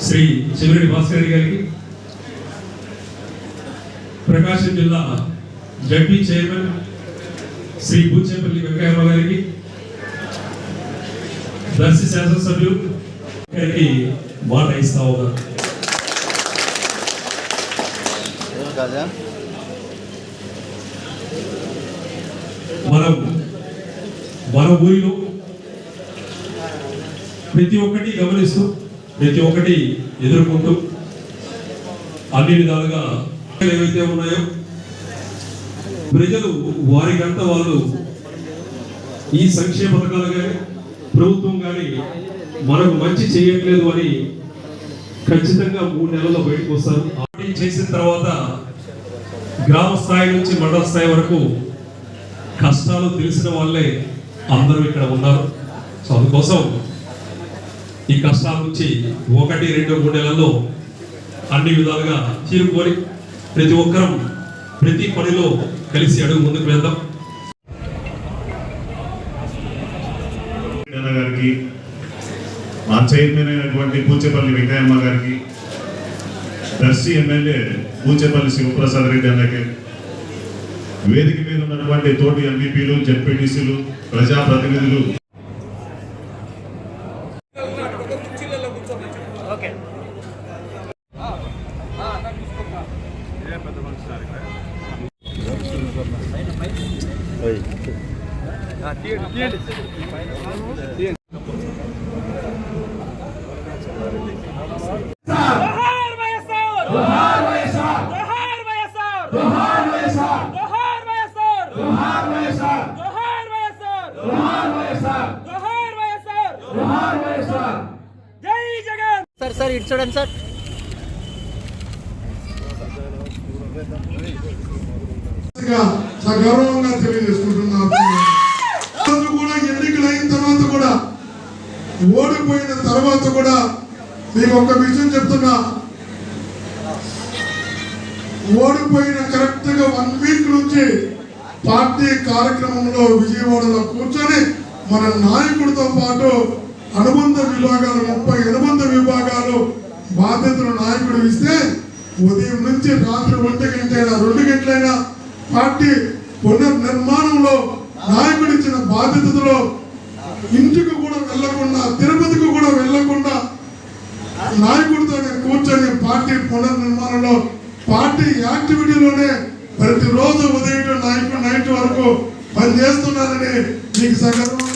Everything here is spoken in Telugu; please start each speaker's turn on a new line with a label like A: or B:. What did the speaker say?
A: శ్రీ చెవిరెడ్డి భాస్కర్ రెడ్డి గారికి, ప్రకాశం జిల్లా జడ్పీ చైర్మన్ శ్రీ బూచేపల్లి వెంకయ్యమ్మ గారికి, దర్శి శాసనసభ్యులు గారికి మాట ఇస్తా ఉన్నారు. మన ఊరిలో ప్రతి ఒక్కటి గమనిస్తూ ప్రతి ఒక్కటి ఎదుర్కొంటూ అన్ని విధాలుగా ఏవైతే ఉన్నాయో ప్రజలు వారికంతా వాళ్ళు ఈ సంక్షేమ పథకాలు కానీ ప్రభుత్వం కానీ మనకు మంచి చేయట్లేదు అని ఖచ్చితంగా 3 నెలల్లో బయటకు వస్తారు. చేసిన తర్వాత గ్రామ స్థాయి నుంచి మండల స్థాయి వరకు కష్టాలు తెలిసిన వాళ్ళే అందరూ ఇక్కడ ఉన్నారు. సో అందుకోసం ఈ కష్టాల నుంచి 1, 2, 3 నెలల్లో అన్ని విధాలుగా చీరుకొని ప్రతి ఒక్కరం ప్రతి పనిలో కలిసి అడుగు ముందుకు వెళ్దాం.
B: గారికి, మా చైర్మన్ అయినటువంటి బూచేపల్లి వెంకయ్యమ్మ గారికి, దర్శి ఎమ్మెల్యే బూచేపల్లి శివప్రసాద్ రెడ్డి అన్నకి, వేదిక మీద ఉన్నటువంటి తోటి ఎంపీపీలు, జెడ్పీటీసీలు, ప్రజాప్రతినిధులు,
C: సార్ ఇటు చూడండి సార్.
D: గౌరవంగా తెలియజేసుకుంటున్నాను. కూడా ఎన్నికలు అయిన తర్వాత కూడా, ఓడిపోయిన తర్వాత కూడా మీకు ఒక విషయం చెప్తున్నా. ఓడిపోయిన కరెక్ట్ గా 1 వీక్ నుంచి పార్టీ కార్యక్రమంలో విజయవాడలో కూర్చొని మన నాయకుడితో పాటు అనుబంధ విభాగాలు 30 అనుబంధ విభాగాలు బాధ్యతలు నాయకుడు ఇస్తే ఉదయం నుంచి రాత్రి 1 గంటైనా 2 గంటలైనా పార్టీ పునర్నిర్మాణంలో నాయకుడు ఇచ్చిన బాధ్యతలో ఇంటికి కూడా వెళ్లకుండా, తిరుపతికి కూడా వెళ్లకుండా నాయకుడితోనే కూర్చొని పార్టీ పునర్నిర్మాణంలో పార్టీ యాక్టివిటీలోనే ప్రతిరోజు ఉదయం నాయకుడు నైట్ వరకు పనిచేస్తున్నారని మీకు సగర్వంగా